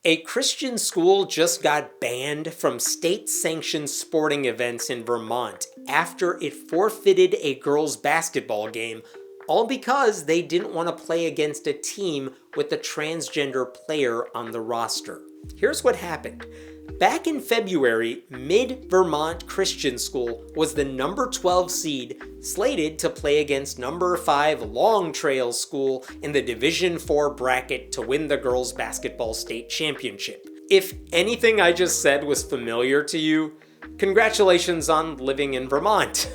A Christian school just got banned from state-sanctioned sporting events in Vermont after it forfeited a girls' basketball game, all because they didn't want to play against a team with a transgender player on the roster. Here's what happened. Back in February, Vermont Christian School was the number 12 seed, slated to play against number 5 Long Trail School in the Division 4 bracket to win the girls' basketball state championship. If anything I just said was familiar to you, congratulations on living in Vermont.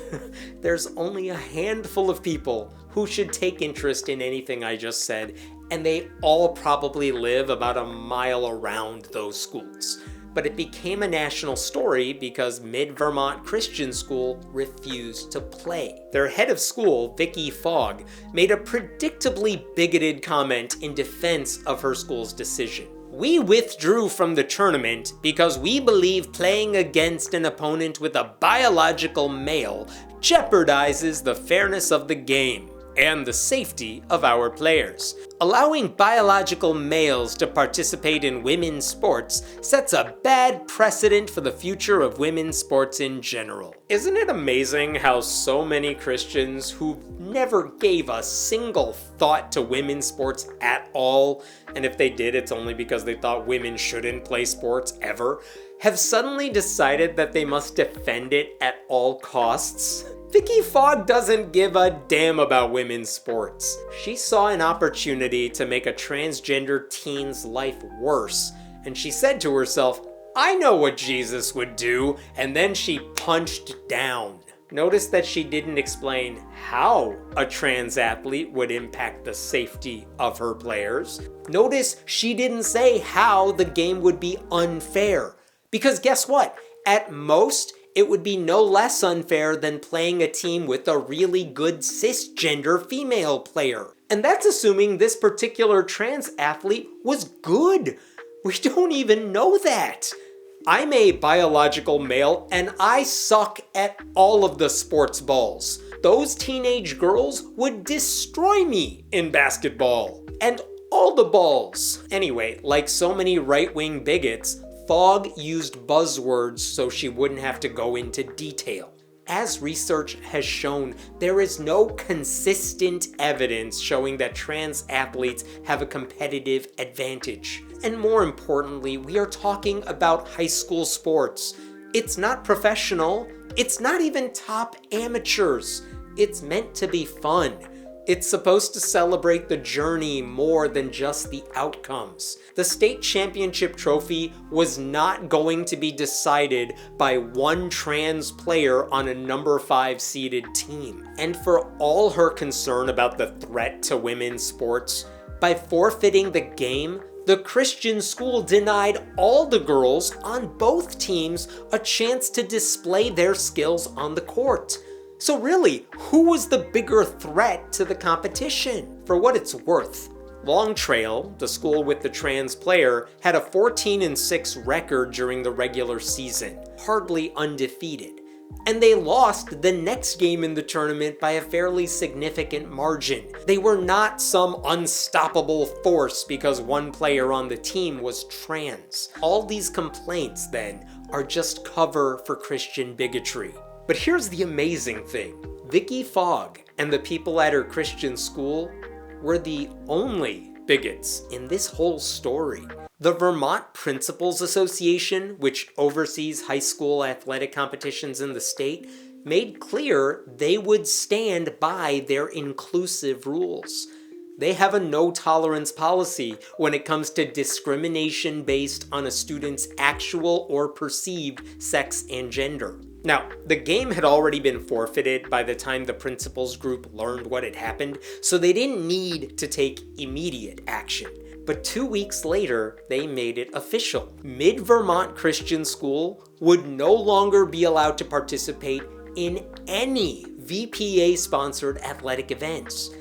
There's only a handful of people who should take interest in anything I just said, and they all probably live about a mile around those schools. But it became a national story because Vermont Christian School refused to play. Their head of school, Vicky Fogg, made a predictably bigoted comment in defense of her school's decision. "We withdrew from the tournament because we believe playing against an opponent with a biological male jeopardizes the fairness of the game and the safety of our players. Allowing biological males to participate in women's sports sets a bad precedent for the future of women's sports in general." Isn't it amazing how so many Christians who never gave a single thought to women's sports at all, and if they did, it's only because they thought women shouldn't play sports ever, have suddenly decided that they must defend it at all costs? Vicky Fogg doesn't give a damn about women's sports. She saw an opportunity to make a transgender teen's life worse, and she said to herself, "I know what Jesus would do," and then she punched down. Notice that she didn't explain how a trans athlete would impact the safety of her players. Notice she didn't say how the game would be unfair. Because guess what? At most, it would be no less unfair than playing a team with a really good cisgender female player. And that's assuming this particular trans athlete was good. We don't even know that. I'm a biological male and I suck at all of the sports balls. Those teenage girls would destroy me in basketball. And all the balls. Anyway, like so many right-wing bigots, Fogg used buzzwords so she wouldn't have to go into detail. As research has shown, there is no consistent evidence showing that trans athletes have a competitive advantage. And more importantly, we are talking about high school sports. It's not professional. It's not even top amateurs. It's meant to be fun. It's supposed to celebrate the journey more than just the outcomes. The state championship trophy was not going to be decided by one trans player on a number 5 seeded team. And for all her concern about the threat to women's sports, by forfeiting the game, the Christian school denied all the girls on both teams a chance to display their skills on the court. So really, who was the bigger threat to the competition? For what it's worth, Long Trail, the school with the trans player, had a 14-6 record during the regular season, hardly undefeated. And they lost the next game in the tournament by a fairly significant margin. They were not some unstoppable force because one player on the team was trans. All these complaints, then, are just cover for Christian bigotry. But here's the amazing thing. Vicky Fogg and the people at her Christian school were the only bigots in this whole story. The Vermont Principals Association, which oversees high school athletic competitions in the state, made clear they would stand by their inclusive rules. They have a no-tolerance policy when it comes to discrimination based on a student's actual or perceived sex and gender. Now, the game had already been forfeited by the time the principals group learned what had happened, so they didn't need to take immediate action. But 2 weeks later, they made it official. Vermont Christian School would no longer be allowed to participate in any VPA-sponsored athletic events.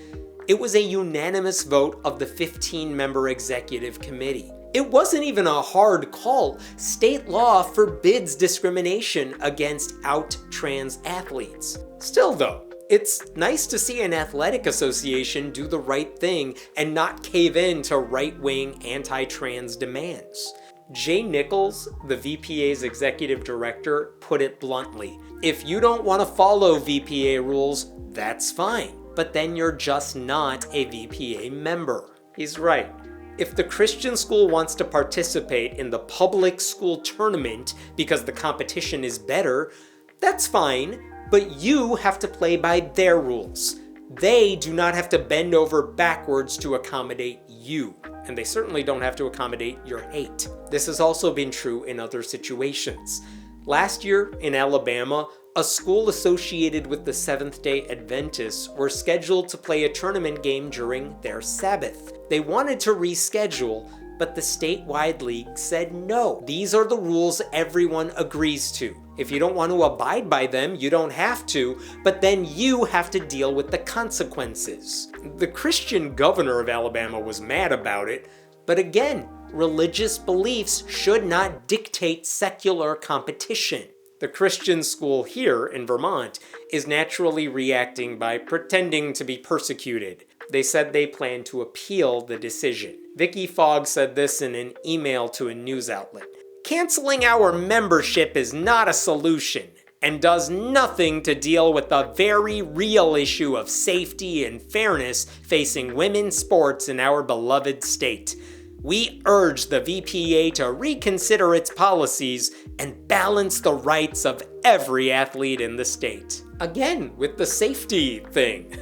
It was a unanimous vote of the 15-member executive committee. It wasn't even a hard call. State law forbids discrimination against out trans athletes. Still though, It's nice to see an athletic association do the right thing and not cave in to right-wing anti-trans demands. Jay Nichols, the VPA's executive director, put it bluntly. If you don't want to follow VPA rules, that's fine, but then you're just not a VPA member. He's right. If the Christian school wants to participate in the public school tournament because the competition is better, that's fine, but you have to play by their rules. They do not have to bend over backwards to accommodate you, and they certainly don't have to accommodate your hate. This has also been true in other situations. Last year in Alabama, a school associated with the Seventh-day Adventists were scheduled to play a tournament game during their Sabbath. They wanted to reschedule, but the statewide league said no. These are the rules everyone agrees to. If you don't want to abide by them, you don't have to, but then you have to deal with the consequences. The Christian governor of Alabama was mad about it, but again, religious beliefs should not dictate secular competition. The Christian school here in Vermont is naturally reacting by pretending to be persecuted. They said they plan to appeal the decision. Vicky Fogg said this in an email to a news outlet. Canceling our membership is not a solution and does nothing to deal with the very real issue of safety and fairness facing women's sports in our beloved state. We urge the VPA to reconsider its policies and balance the rights of every athlete in the state. Again, with the safety thing.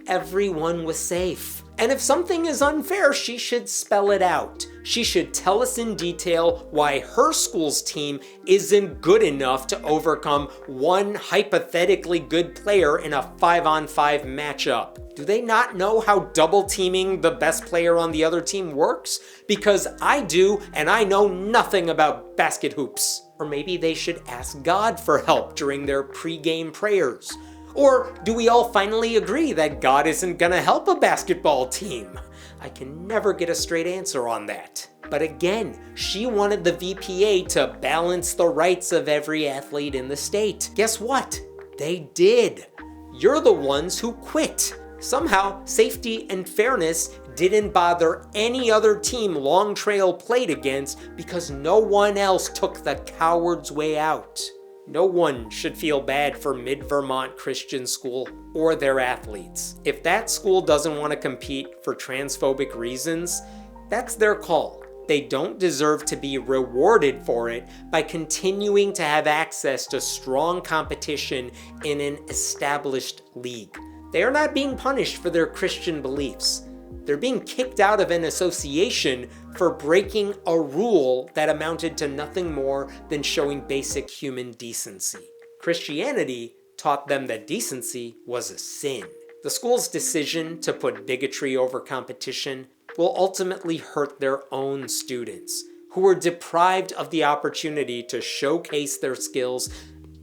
Everyone was safe. And if something is unfair, she should spell it out. She should tell us in detail why her school's team isn't good enough to overcome one hypothetically good player in a 5-on-5 matchup. Do they not know how double teaming the best player on the other team works? Because I do, and I know nothing about basket hoops. Or maybe they should ask God for help during their pre-game prayers. Or do we all finally agree that God isn't gonna help a basketball team? I can never get a straight answer on that. But again, she wanted the VPA to balance the rights of every athlete in the state. Guess what? They did. You're the ones who quit. Somehow, safety and fairness didn't bother any other team Long Trail played against because no one else took the coward's way out. No one should feel bad for Mid-Vermont Christian School or their athletes. If that school doesn't want to compete for transphobic reasons, that's their call. They don't deserve to be rewarded for it by continuing to have access to strong competition in an established league. They are not being punished for their Christian beliefs. They're being kicked out of an association for breaking a rule that amounted to nothing more than showing basic human decency. Christianity taught them that decency was a sin. The school's decision to put bigotry over competition will ultimately hurt their own students, who were deprived of the opportunity to showcase their skills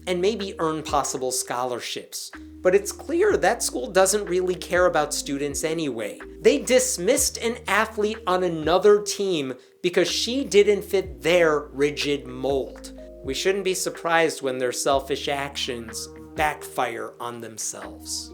and maybe earn possible scholarships. But it's clear that school doesn't really care about students anyway. They dismissed an athlete on another team because she didn't fit their rigid mold. We shouldn't be surprised when their selfish actions backfire on themselves.